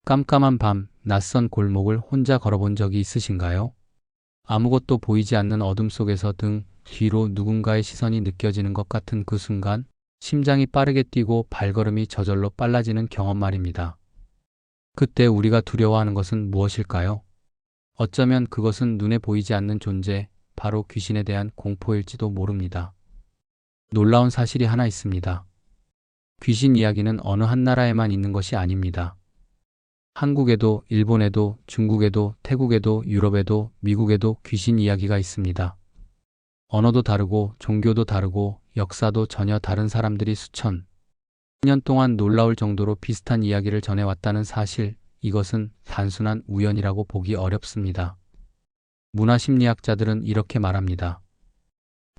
깜깜한 밤, 낯선 골목을 혼자 걸어본 적이 있으신가요? 아무것도 보이지 않는 어둠 속에서 등 뒤로 누군가의 시선이 느껴지는 것 같은 그 순간, 심장이 빠르게 뛰고 발걸음이 저절로 빨라지는 경험 말입니다. 그때 우리가 두려워하는 것은 무엇일까요? 어쩌면 그것은 눈에 보이지 않는 존재, 바로 귀신에 대한 공포일지도 모릅니다. 놀라운 사실이 하나 있습니다. 귀신 이야기는 어느 한 나라에만 있는 것이 아닙니다. 한국에도, 일본에도, 중국에도, 태국에도, 유럽에도, 미국에도 귀신 이야기가 있습니다. 언어도 다르고, 종교도 다르고, 역사도 전혀 다른 사람들이 수천 년 동안 놀라울 정도로 비슷한 이야기를 전해왔다는 사실, 이것은 단순한 우연이라고 보기 어렵습니다. 문화심리학자들은 이렇게 말합니다.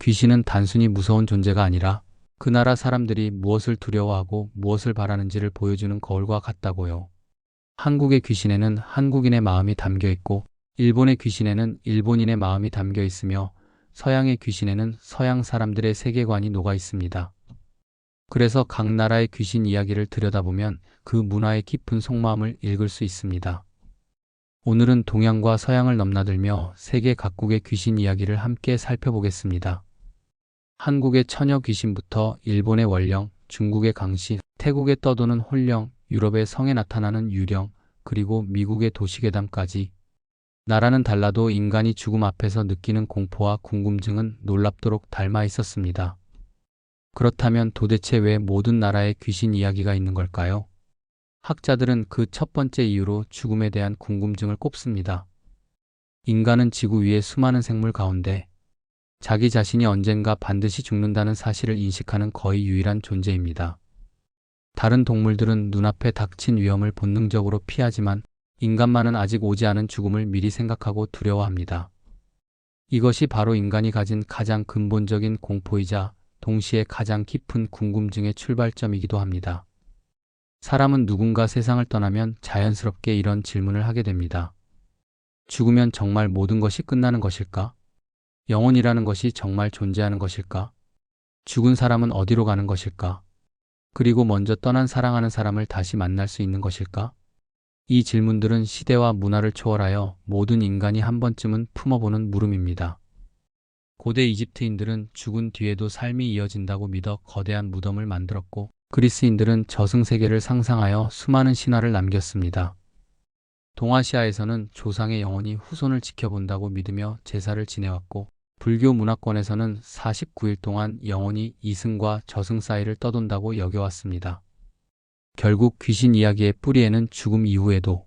귀신은 단순히 무서운 존재가 아니라 그 나라 사람들이 무엇을 두려워하고 무엇을 바라는지를 보여주는 거울과 같다고요. 한국의 귀신에는 한국인의 마음이 담겨 있고, 일본의 귀신에는 일본인의 마음이 담겨 있으며, 서양의 귀신에는 서양 사람들의 세계관이 녹아 있습니다. 그래서 각 나라의 귀신 이야기를 들여다보면 그 문화의 깊은 속마음을 읽을 수 있습니다. 오늘은 동양과 서양을 넘나들며 세계 각국의 귀신 이야기를 함께 살펴보겠습니다. 한국의 처녀 귀신부터 일본의 월령, 중국의 강시, 태국의 떠도는 홀령, 유럽의 성에 나타나는 유령, 그리고 미국의 도시괴담까지. 나라는 달라도 인간이 죽음 앞에서 느끼는 공포와 궁금증은 놀랍도록 닮아 있었습니다. 그렇다면 도대체 왜 모든 나라에 귀신 이야기가 있는 걸까요? 학자들은 그 첫 번째 이유로 죽음에 대한 궁금증을 꼽습니다. 인간은 지구 위의 수많은 생물 가운데 자기 자신이 언젠가 반드시 죽는다는 사실을 인식하는 거의 유일한 존재입니다. 다른 동물들은 눈앞에 닥친 위험을 본능적으로 피하지만 인간만은 아직 오지 않은 죽음을 미리 생각하고 두려워합니다. 이것이 바로 인간이 가진 가장 근본적인 공포이자 동시에 가장 깊은 궁금증의 출발점이기도 합니다. 사람은 누군가 세상을 떠나면 자연스럽게 이런 질문을 하게 됩니다. 죽으면 정말 모든 것이 끝나는 것일까? 영혼이라는 것이 정말 존재하는 것일까? 죽은 사람은 어디로 가는 것일까? 그리고 먼저 떠난 사랑하는 사람을 다시 만날 수 있는 것일까? 이 질문들은 시대와 문화를 초월하여 모든 인간이 한 번쯤은 품어보는 물음입니다. 고대 이집트인들은 죽은 뒤에도 삶이 이어진다고 믿어 거대한 무덤을 만들었고, 그리스인들은 저승세계를 상상하여 수많은 신화를 남겼습니다. 동아시아에서는 조상의 영혼이 후손을 지켜본다고 믿으며 제사를 지내왔고, 불교 문화권에서는 49일 동안 영혼이 이승과 저승 사이를 떠돈다고 여겨왔습니다. 결국 귀신 이야기의 뿌리에는 죽음 이후에도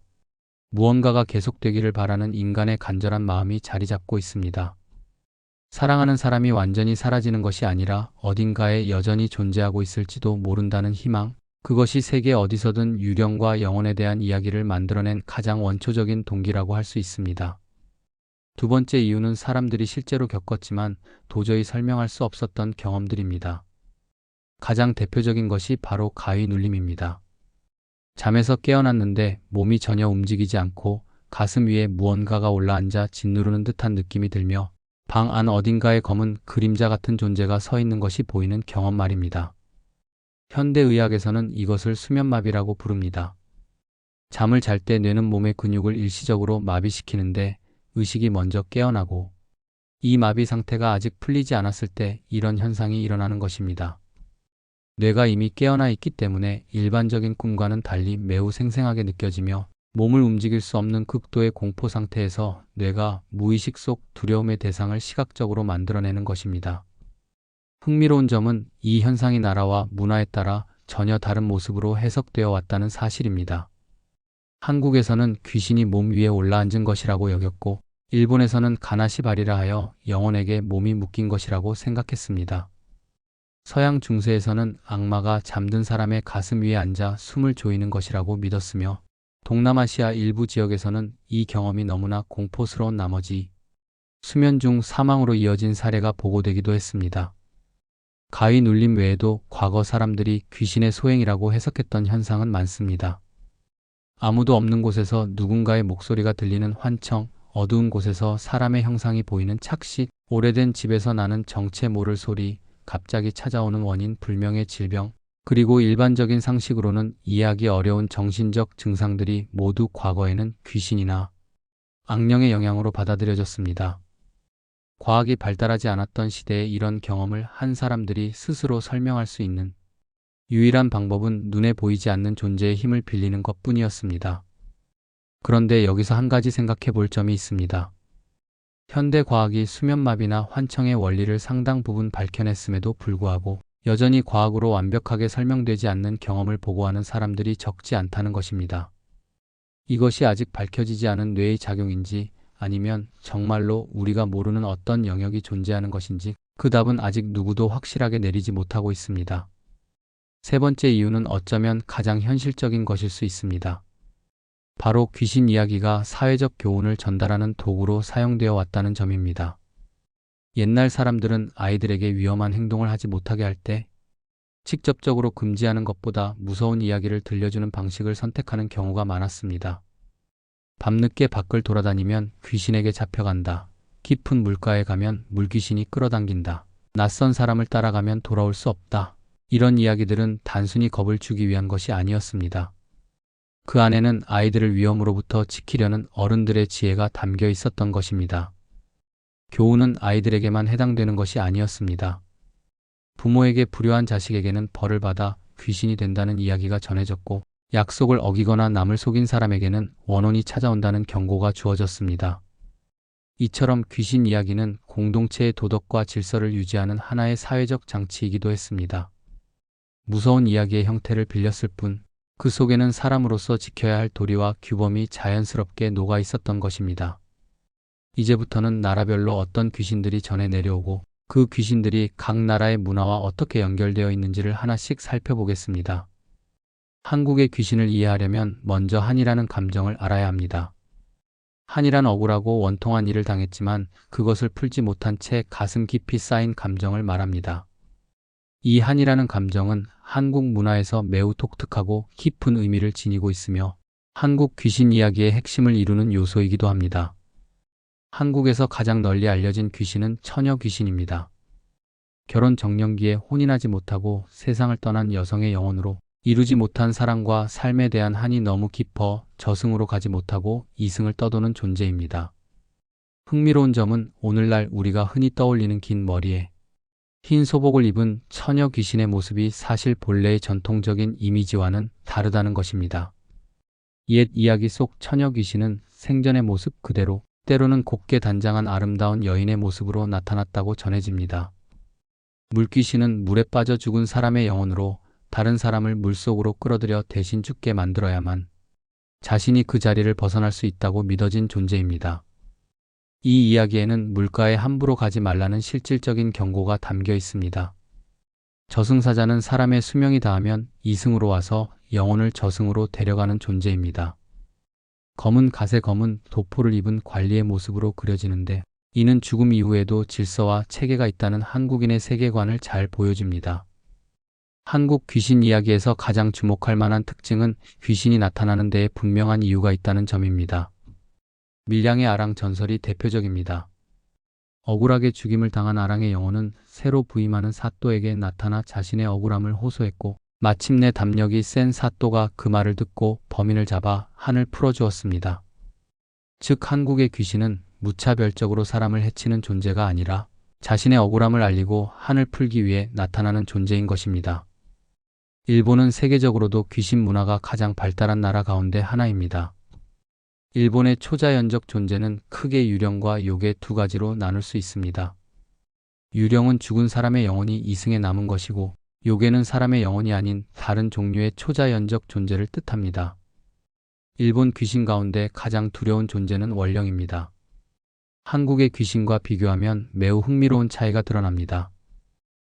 무언가가 계속되기를 바라는 인간의 간절한 마음이 자리 잡고 있습니다. 사랑하는 사람이 완전히 사라지는 것이 아니라 어딘가에 여전히 존재하고 있을지도 모른다는 희망, 그것이 세계 어디서든 유령과 영혼에 대한 이야기를 만들어낸 가장 원초적인 동기라고 할 수 있습니다. 두 번째 이유는 사람들이 실제로 겪었지만 도저히 설명할 수 없었던 경험들입니다. 가장 대표적인 것이 바로 가위 눌림입니다. 잠에서 깨어났는데 몸이 전혀 움직이지 않고 가슴 위에 무언가가 올라앉아 짓누르는 듯한 느낌이 들며 방 안 어딘가에 검은 그림자 같은 존재가 서 있는 것이 보이는 경험 말입니다. 현대의학에서는 이것을 수면마비라고 부릅니다. 잠을 잘 때 뇌는 몸의 근육을 일시적으로 마비시키는데 의식이 먼저 깨어나고 이 마비 상태가 아직 풀리지 않았을 때 이런 현상이 일어나는 것입니다. 뇌가 이미 깨어나 있기 때문에 일반적인 꿈과는 달리 매우 생생하게 느껴지며 몸을 움직일 수 없는 극도의 공포 상태에서 뇌가 무의식 속 두려움의 대상을 시각적으로 만들어내는 것입니다. 흥미로운 점은 이 현상이 나라와 문화에 따라 전혀 다른 모습으로 해석되어 왔다는 사실입니다. 한국에서는 귀신이 몸 위에 올라앉은 것이라고 여겼고, 일본에서는 가나시바리라 하여 영혼에게 몸이 묶인 것이라고 생각했습니다. 서양 중세에서는 악마가 잠든 사람의 가슴 위에 앉아 숨을 조이는 것이라고 믿었으며, 동남아시아 일부 지역에서는 이 경험이 너무나 공포스러운 나머지 수면 중 사망으로 이어진 사례가 보고되기도 했습니다. 가위 눌림 외에도 과거 사람들이 귀신의 소행이라고 해석했던 현상은 많습니다. 아무도 없는 곳에서 누군가의 목소리가 들리는 환청, 어두운 곳에서 사람의 형상이 보이는 착시, 오래된 집에서 나는 정체 모를 소리, 갑자기 찾아오는 원인 불명의 질병, 그리고 일반적인 상식으로는 이해하기 어려운 정신적 증상들이 모두 과거에는 귀신이나 악령의 영향으로 받아들여졌습니다. 과학이 발달하지 않았던 시대에 이런 경험을 한 사람들이 스스로 설명할 수 있는 유일한 방법은 눈에 보이지 않는 존재의 힘을 빌리는 것뿐이었습니다. 그런데 여기서 한 가지 생각해 볼 점이 있습니다. 현대 과학이 수면마비나 환청의 원리를 상당 부분 밝혀냈음에도 불구하고 여전히 과학으로 완벽하게 설명되지 않는 경험을 보고하는 사람들이 적지 않다는 것입니다. 이것이 아직 밝혀지지 않은 뇌의 작용인지 아니면 정말로 우리가 모르는 어떤 영역이 존재하는 것인지 그 답은 아직 누구도 확실하게 내리지 못하고 있습니다. 세 번째 이유는 어쩌면 가장 현실적인 것일 수 있습니다. 바로 귀신 이야기가 사회적 교훈을 전달하는 도구로 사용되어 왔다는 점입니다. 옛날 사람들은 아이들에게 위험한 행동을 하지 못하게 할 때 직접적으로 금지하는 것보다 무서운 이야기를 들려주는 방식을 선택하는 경우가 많았습니다. 밤늦게 밖을 돌아다니면 귀신에게 잡혀간다. 깊은 물가에 가면 물귀신이 끌어당긴다. 낯선 사람을 따라가면 돌아올 수 없다. 이런 이야기들은 단순히 겁을 주기 위한 것이 아니었습니다. 그 안에는 아이들을 위험으로부터 지키려는 어른들의 지혜가 담겨 있었던 것입니다. 교훈은 아이들에게만 해당되는 것이 아니었습니다. 부모에게 불효한 자식에게는 벌을 받아 귀신이 된다는 이야기가 전해졌고, 약속을 어기거나 남을 속인 사람에게는 원혼이 찾아온다는 경고가 주어졌습니다. 이처럼 귀신 이야기는 공동체의 도덕과 질서를 유지하는 하나의 사회적 장치이기도 했습니다. 무서운 이야기의 형태를 빌렸을 뿐, 그 속에는 사람으로서 지켜야 할 도리와 규범이 자연스럽게 녹아 있었던 것입니다. 이제부터는 나라별로 어떤 귀신들이 전해 내려오고 그 귀신들이 각 나라의 문화와 어떻게 연결되어 있는지를 하나씩 살펴보겠습니다. 한국의 귀신을 이해하려면 먼저 한이라는 감정을 알아야 합니다. 한이란 억울하고 원통한 일을 당했지만 그것을 풀지 못한 채 가슴 깊이 쌓인 감정을 말합니다. 이 한이라는 감정은 한국 문화에서 매우 독특하고 깊은 의미를 지니고 있으며 한국 귀신 이야기의 핵심을 이루는 요소이기도 합니다. 한국에서 가장 널리 알려진 귀신은 처녀 귀신입니다. 결혼 정년기에 혼인하지 못하고 세상을 떠난 여성의 영혼으로 이루지 못한 사랑과 삶에 대한 한이 너무 깊어 저승으로 가지 못하고 이승을 떠도는 존재입니다. 흥미로운 점은 오늘날 우리가 흔히 떠올리는 긴 머리에 흰 소복을 입은 처녀 귀신의 모습이 사실 본래의 전통적인 이미지와는 다르다는 것입니다. 옛 이야기 속 처녀 귀신은 생전의 모습 그대로, 때로는 곱게 단장한 아름다운 여인의 모습으로 나타났다고 전해집니다. 물귀신은 물에 빠져 죽은 사람의 영혼으로 다른 사람을 물속으로 끌어들여 대신 죽게 만들어야만 자신이 그 자리를 벗어날 수 있다고 믿어진 존재입니다. 이 이야기에는 물가에 함부로 가지 말라는 실질적인 경고가 담겨 있습니다. 저승사자는 사람의 수명이 다하면 이승으로 와서 영혼을 저승으로 데려가는 존재입니다. 검은 갓의 검은 도포를 입은 관리의 모습으로 그려지는데 이는 죽음 이후에도 질서와 체계가 있다는 한국인의 세계관을 잘 보여줍니다. 한국 귀신 이야기에서 가장 주목할 만한 특징은 귀신이 나타나는 데에 분명한 이유가 있다는 점입니다. 밀양의 아랑 전설이 대표적입니다. 억울하게 죽임을 당한 아랑의 영혼은 새로 부임하는 사또에게 나타나 자신의 억울함을 호소했고 마침내 담력이 센 사또가 그 말을 듣고 범인을 잡아 한을 풀어주었습니다. 즉 한국의 귀신은 무차별적으로 사람을 해치는 존재가 아니라 자신의 억울함을 알리고 한을 풀기 위해 나타나는 존재인 것입니다. 일본은 세계적으로도 귀신 문화가 가장 발달한 나라 가운데 하나입니다. 일본의 초자연적 존재는 크게 유령과 요괴 두 가지로 나눌 수 있습니다. 유령은 죽은 사람의 영혼이 이승에 남은 것이고 요괴는 사람의 영혼이 아닌 다른 종류의 초자연적 존재를 뜻합니다. 일본 귀신 가운데 가장 두려운 존재는 원령입니다. 한국의 귀신과 비교하면 매우 흥미로운 차이가 드러납니다.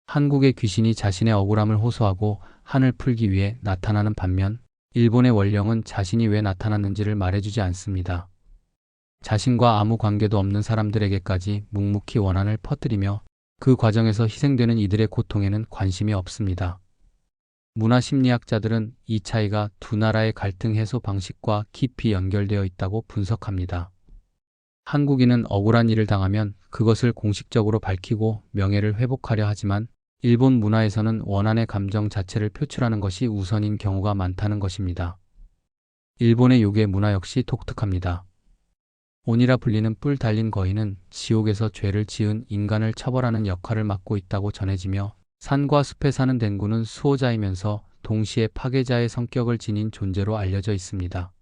한국의 귀신이 자신의 억울함을 호소하고 한을 풀기 위해 나타나는 반면 일본의 원령은 자신이 왜 나타났는지를 말해주지 않습니다. 자신과 아무 관계도 없는 사람들에게까지 묵묵히 원한을 퍼뜨리며 그 과정에서 희생되는 이들의 고통에는 관심이 없습니다. 문화심리학자들은 이 차이가 두 나라의 갈등 해소 방식과 깊이 연결되어 있다고 분석합니다. 한국인은 억울한 일을 당하면 그것을 공식적으로 밝히고 명예를 회복하려 하지만 일본 문화에서는 원한의 감정 자체를 표출하는 것이 우선인 경우가 많다는 것입니다. 일본의 요괴 문화 역시 독특합니다. 온이라 불리는 뿔 달린 거인은 지옥에서 죄를 지은 인간을 처벌하는 역할을 맡고 있다고 전해지며, 산과 숲에 사는 댕구는 수호자이면서 동시에 파괴자의 성격을 지닌 존재로 알려져 있습니다.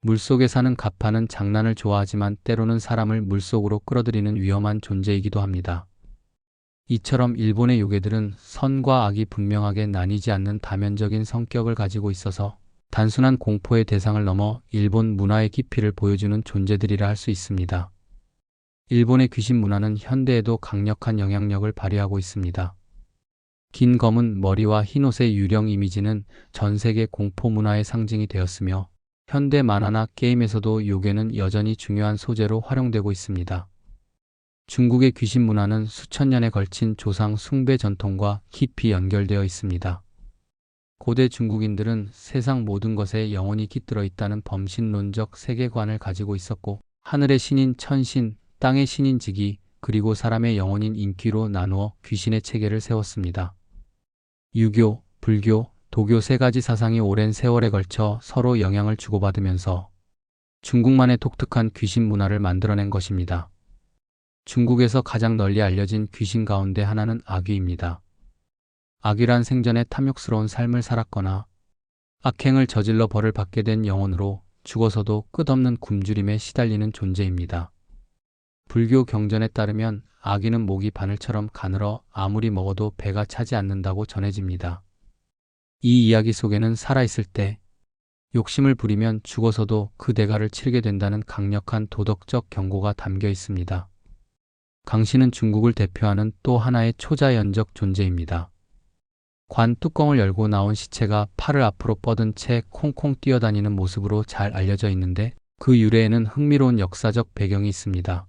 물속에 사는 가파는 장난을 좋아하지만 때로는 사람을 물속으로 끌어들이는 위험한 존재이기도 합니다. 이처럼 일본의 요괴들은 선과 악이 분명하게 나뉘지 않는 다면적인 성격을 가지고 있어서 단순한 공포의 대상을 넘어 일본 문화의 깊이를 보여주는 존재들이라 할 수 있습니다. 일본의 귀신 문화는 현대에도 강력한 영향력을 발휘하고 있습니다. 긴 검은 머리와 흰옷의 유령 이미지는 전 세계 공포 문화의 상징이 되었으며, 현대 만화나 게임에서도 요괴는 여전히 중요한 소재로 활용되고 있습니다. 중국의 귀신 문화는 수천 년에 걸친 조상 숭배 전통과 깊이 연결되어 있습니다. 고대 중국인들은 세상 모든 것에 영혼이 깃들어 있다는 범신론적 세계관을 가지고 있었고, 하늘의 신인 천신, 땅의 신인 지기, 그리고 사람의 영혼인 인기로 나누어 귀신의 체계를 세웠습니다. 유교, 불교, 도교 세 가지 사상이 오랜 세월에 걸쳐 서로 영향을 주고받으면서 중국만의 독특한 귀신 문화를 만들어낸 것입니다. 중국에서 가장 널리 알려진 귀신 가운데 하나는 아귀입니다. 아귀란 생전에 탐욕스러운 삶을 살았거나 악행을 저질러 벌을 받게 된 영혼으로 죽어서도 끝없는 굶주림에 시달리는 존재입니다. 불교 경전에 따르면 아귀는 모기 바늘처럼 가늘어 아무리 먹어도 배가 차지 않는다고 전해집니다. 이 이야기 속에는 살아있을 때 욕심을 부리면 죽어서도 그 대가를 치르게 된다는 강력한 도덕적 경고가 담겨 있습니다. 강씨는 중국을 대표하는 또 하나의 초자연적 존재입니다. 관 뚜껑을 열고 나온 시체가 팔을 앞으로 뻗은 채 콩콩 뛰어다니는 모습으로 잘 알려져 있는데, 그 유래에는 흥미로운 역사적 배경이 있습니다.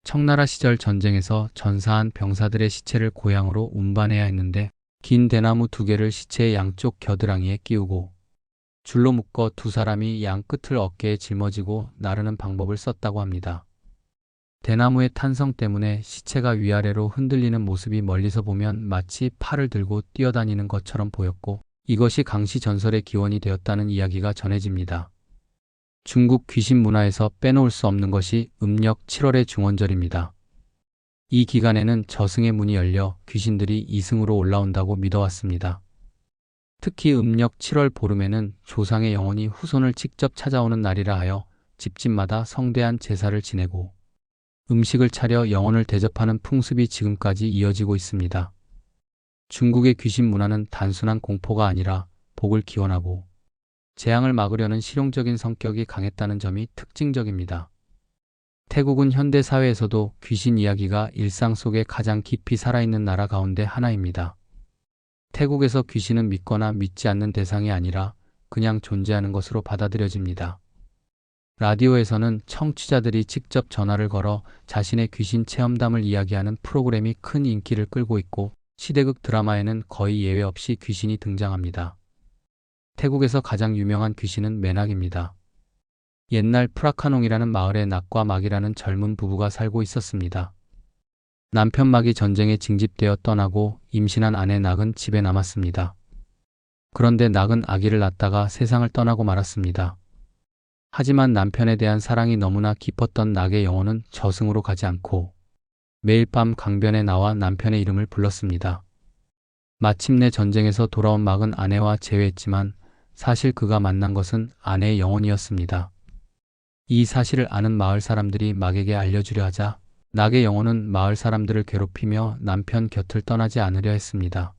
청나라 시절 전쟁에서 전사한 병사들의 시체를 고향으로 운반해야 했는데, 긴 대나무 2개를 시체의 양쪽 겨드랑이에 끼우고 줄로 묶어 2사람이 양 끝을 어깨에 짊어지고 나르는 방법을 썼다고 합니다. 대나무의 탄성 때문에 시체가 위아래로 흔들리는 모습이 멀리서 보면 마치 팔을 들고 뛰어다니는 것처럼 보였고, 이것이 강씨 전설의 기원이 되었다는 이야기가 전해집니다. 중국 귀신 문화에서 빼놓을 수 없는 것이 음력 7월의 중원절입니다. 이 기간에는 저승의 문이 열려 귀신들이 이승으로 올라온다고 믿어왔습니다. 특히 음력 7월 보름에는 조상의 영혼이 후손을 직접 찾아오는 날이라 하여 집집마다 성대한 제사를 지내고 음식을 차려 영혼을 대접하는 풍습이 지금까지 이어지고 있습니다. 중국의 귀신 문화는 단순한 공포가 아니라 복을 기원하고 재앙을 막으려는 실용적인 성격이 강했다는 점이 특징적입니다. 태국은 현대 사회에서도 귀신 이야기가 일상 속에 가장 깊이 살아있는 나라 가운데 하나입니다. 태국에서 귀신은 믿거나 믿지 않는 대상이 아니라 그냥 존재하는 것으로 받아들여집니다. 라디오에서는 청취자들이 직접 전화를 걸어 자신의 귀신 체험담을 이야기하는 프로그램이 큰 인기를 끌고 있고, 시대극 드라마에는 거의 예외 없이 귀신이 등장합니다. 태국에서 가장 유명한 귀신은 매낙입니다. 옛날 프라카농이라는 마을에 낙과 막이라는 젊은 부부가 살고 있었습니다. 남편 막이 전쟁에 징집되어 떠나고 임신한 아내 낙은 집에 남았습니다. 그런데 낙은 아기를 낳다가 세상을 떠나고 말았습니다. 하지만 남편에 대한 사랑이 너무나 깊었던 낙의 영혼은 저승으로 가지 않고 매일 밤 강변에 나와 남편의 이름을 불렀습니다. 마침내 전쟁에서 돌아온 막은 아내와 재회했지만 사실 그가 만난 것은 아내의 영혼이었습니다. 이 사실을 아는 마을 사람들이 막에게 알려주려 하자 낙의 영혼은 마을 사람들을 괴롭히며 남편 곁을 떠나지 않으려 했습니다.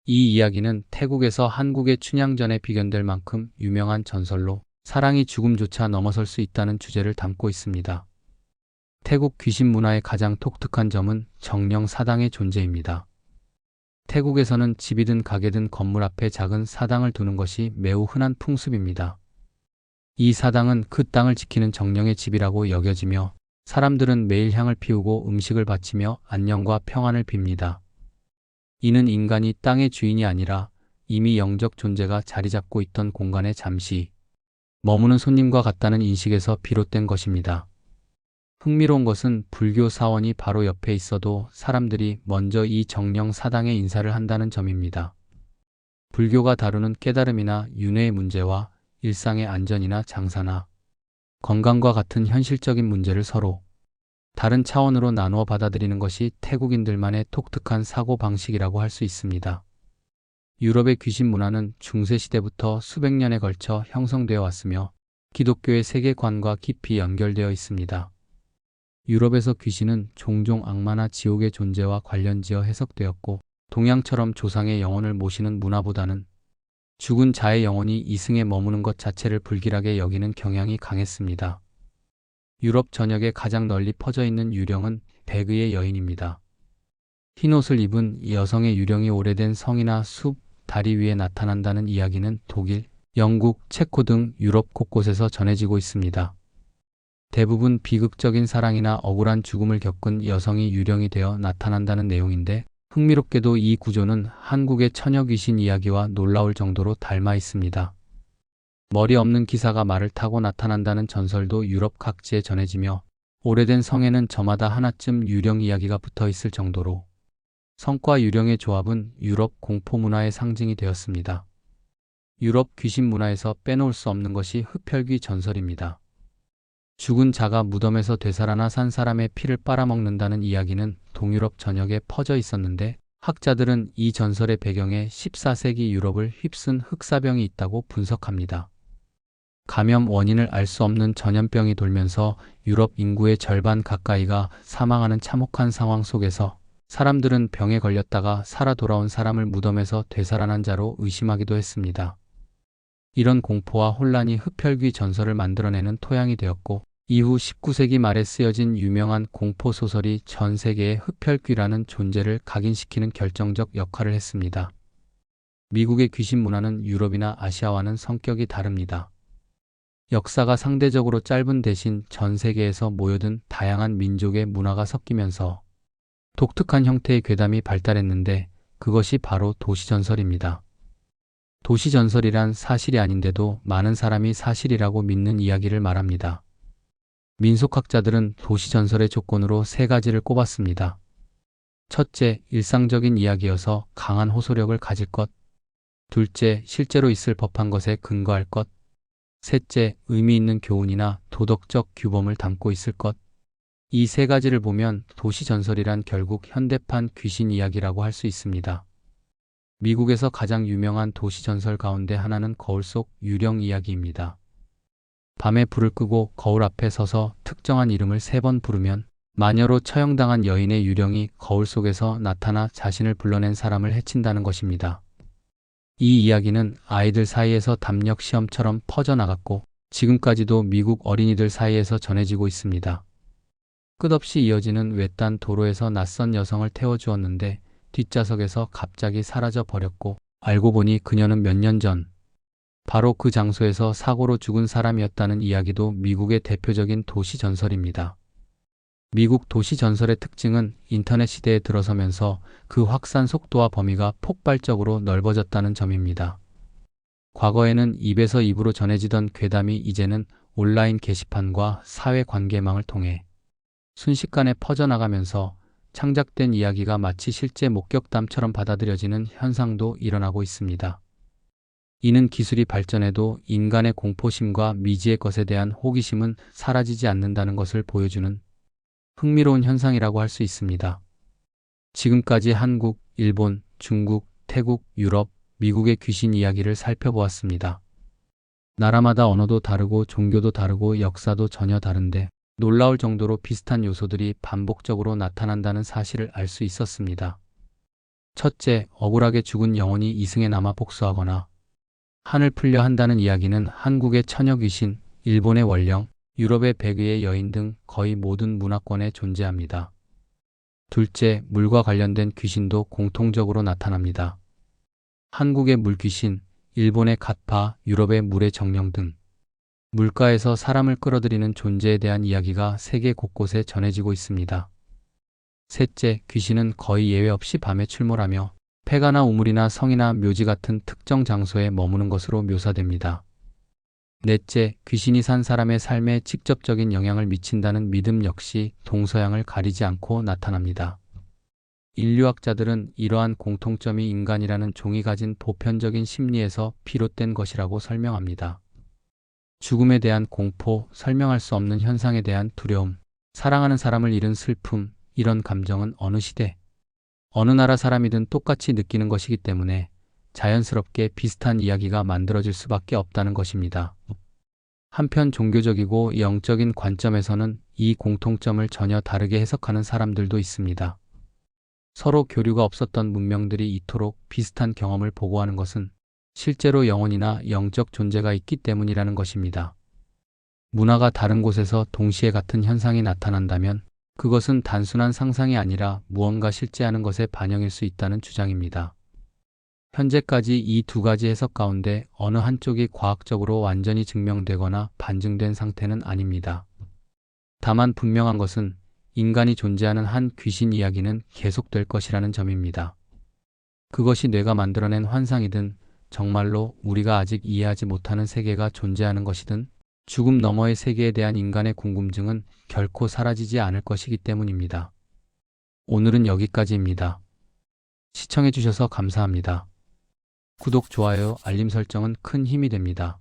이 이야기는 태국에서 한국의 춘향전에 비견될 만큼 유명한 전설로 사랑이 죽음조차 넘어설 수 있다는 주제를 담고 있습니다. 태국 귀신 문화의 가장 독특한 점은 정령 사당의 존재입니다. 태국에서는 집이든 가게든 건물 앞에 작은 사당을 두는 것이 매우 흔한 풍습입니다. 이 사당은 그 땅을 지키는 정령의 집이라고 여겨지며 사람들은 매일 향을 피우고 음식을 바치며 안녕과 평안을 빕니다. 이는 인간이 땅의 주인이 아니라 이미 영적 존재가 자리 잡고 있던 공간에 잠시 머무는 손님과 같다는 인식에서 비롯된 것입니다. 흥미로운 것은 불교 사원이 바로 옆에 있어도 사람들이 먼저 이 정령 사당에 인사를 한다는 점입니다. 불교가 다루는 깨달음이나 윤회의 문제와 일상의 안전이나 장사나 건강과 같은 현실적인 문제를 서로 다른 차원으로 나누어 받아들이는 것이 태국인들만의 독특한 사고 방식이라고 할 수 있습니다. 유럽의 귀신 문화는 중세시대부터 수백 년에 걸쳐 형성되어 왔으며 기독교의 세계관과 깊이 연결되어 있습니다. 유럽에서 귀신은 종종 악마나 지옥의 존재와 관련지어 해석되었고, 동양처럼 조상의 영혼을 모시는 문화보다는 죽은 자의 영혼이 이승에 머무는 것 자체를 불길하게 여기는 경향이 강했습니다. 유럽 전역에 가장 널리 퍼져 있는 유령은 백의의 여인입니다. 흰옷을 입은 이 여성의 유령이 오래된 성이나 숲, 다리 위에 나타난다는 이야기는 독일, 영국, 체코 등 유럽 곳곳에서 전해지고 있습니다. 대부분 비극적인 사랑이나 억울한 죽음을 겪은 여성이 유령이 되어 나타난다는 내용인데, 흥미롭게도 이 구조는 한국의 처녀 귀신 이야기와 놀라울 정도로 닮아 있습니다. 머리 없는 기사가 말을 타고 나타난다는 전설도 유럽 각지에 전해지며, 오래된 성에는 저마다 하나쯤 유령 이야기가 붙어 있을 정도로 성과 유령의 조합은 유럽 공포 문화의 상징이 되었습니다. 유럽 귀신 문화에서 빼놓을 수 없는 것이 흡혈귀 전설입니다. 죽은 자가 무덤에서 되살아나 산 사람의 피를 빨아먹는다는 이야기는 동유럽 전역에 퍼져 있었는데, 학자들은 이 전설의 배경에 14세기 유럽을 휩쓴 흑사병이 있다고 분석합니다. 감염 원인을 알 수 없는 전염병이 돌면서 유럽 인구의 절반 가까이가 사망하는 참혹한 상황 속에서 사람들은 병에 걸렸다가 살아 돌아온 사람을 무덤에서 되살아난 자로 의심하기도 했습니다. 이런 공포와 혼란이 흡혈귀 전설을 만들어내는 토양이 되었고, 이후 19세기 말에 쓰여진 유명한 공포소설이 전 세계에 흡혈귀라는 존재를 각인시키는 결정적 역할을 했습니다. 미국의 귀신 문화는 유럽이나 아시아와는 성격이 다릅니다. 역사가 상대적으로 짧은 대신 전 세계에서 모여든 다양한 민족의 문화가 섞이면서 독특한 형태의 괴담이 발달했는데, 그것이 바로 도시전설입니다. 도시전설이란 사실이 아닌데도 많은 사람이 사실이라고 믿는 이야기를 말합니다. 민속학자들은 도시전설의 조건으로 세 가지를 꼽았습니다. 첫째, 일상적인 이야기여서 강한 호소력을 가질 것. 둘째, 실제로 있을 법한 것에 근거할 것. 셋째, 의미 있는 교훈이나 도덕적 규범을 담고 있을 것. 이 세 가지를 보면 도시전설이란 결국 현대판 귀신 이야기라고 할 수 있습니다. 미국에서 가장 유명한 도시전설 가운데 하나는 거울 속 유령 이야기입니다. 밤에 불을 끄고 거울 앞에 서서 특정한 이름을 3번 부르면 마녀로 처형당한 여인의 유령이 거울 속에서 나타나 자신을 불러낸 사람을 해친다는 것입니다. 이 이야기는 아이들 사이에서 담력 시험처럼 퍼져나갔고, 지금까지도 미국 어린이들 사이에서 전해지고 있습니다. 끝없이 이어지는 외딴 도로에서 낯선 여성을 태워주었는데 뒷좌석에서 갑자기 사라져 버렸고, 알고 보니 그녀는 몇 년 전 바로 그 장소에서 사고로 죽은 사람이었다는 이야기도 미국의 대표적인 도시전설입니다. 미국 도시전설의 특징은 인터넷 시대에 들어서면서 그 확산 속도와 범위가 폭발적으로 넓어졌다는 점입니다. 과거에는 입에서 입으로 전해지던 괴담이 이제는 온라인 게시판과 사회관계망을 통해 순식간에 퍼져나가면서 창작된 이야기가 마치 실제 목격담처럼 받아들여지는 현상도 일어나고 있습니다. 이는 기술이 발전해도 인간의 공포심과 미지의 것에 대한 호기심은 사라지지 않는다는 것을 보여주는 흥미로운 현상이라고 할 수 있습니다. 지금까지 한국, 일본, 중국, 태국, 유럽, 미국의 귀신 이야기를 살펴보았습니다. 나라마다 언어도 다르고 종교도 다르고 역사도 전혀 다른데 놀라울 정도로 비슷한 요소들이 반복적으로 나타난다는 사실을 알 수 있었습니다. 첫째, 억울하게 죽은 영혼이 이승에 남아 복수하거나 한을 풀려 한다는 이야기는 한국의 처녀 귀신, 일본의 원령, 유럽의 백의의 여인 등 거의 모든 문화권에 존재합니다. 둘째, 물과 관련된 귀신도 공통적으로 나타납니다. 한국의 물귀신, 일본의 갓파, 유럽의 물의 정령 등 물가에서 사람을 끌어들이는 존재에 대한 이야기가 세계 곳곳에 전해지고 있습니다. 셋째, 귀신은 거의 예외 없이 밤에 출몰하며 폐가나 우물이나 성이나 묘지 같은 특정 장소에 머무는 것으로 묘사됩니다. 넷째, 귀신이 산 사람의 삶에 직접적인 영향을 미친다는 믿음 역시 동서양을 가리지 않고 나타납니다. 인류학자들은 이러한 공통점이 인간이라는 종이 가진 보편적인 심리에서 비롯된 것이라고 설명합니다. 죽음에 대한 공포, 설명할 수 없는 현상에 대한 두려움, 사랑하는 사람을 잃은 슬픔, 이런 감정은 어느 시대, 어느 나라 사람이든 똑같이 느끼는 것이기 때문에 자연스럽게 비슷한 이야기가 만들어질 수밖에 없다는 것입니다. 한편 종교적이고 영적인 관점에서는 이 공통점을 전혀 다르게 해석하는 사람들도 있습니다. 서로 교류가 없었던 문명들이 이토록 비슷한 경험을 보고하는 것은 실제로 영혼이나 영적 존재가 있기 때문이라는 것입니다. 문화가 다른 곳에서 동시에 같은 현상이 나타난다면 그것은 단순한 상상이 아니라 무언가 실제하는 것의 반영일 수 있다는 주장입니다. 현재까지 이 두 가지 해석 가운데 어느 한쪽이 과학적으로 완전히 증명되거나 반증된 상태는 아닙니다. 다만 분명한 것은 인간이 존재하는 한 귀신 이야기는 계속될 것이라는 점입니다. 그것이 뇌가 만들어낸 환상이든 정말로 우리가 아직 이해하지 못하는 세계가 존재하는 것이든 죽음 너머의 세계에 대한 인간의 궁금증은 결코 사라지지 않을 것이기 때문입니다. 오늘은 여기까지입니다. 시청해주셔서 감사합니다. 구독, 좋아요, 알림 설정은 큰 힘이 됩니다.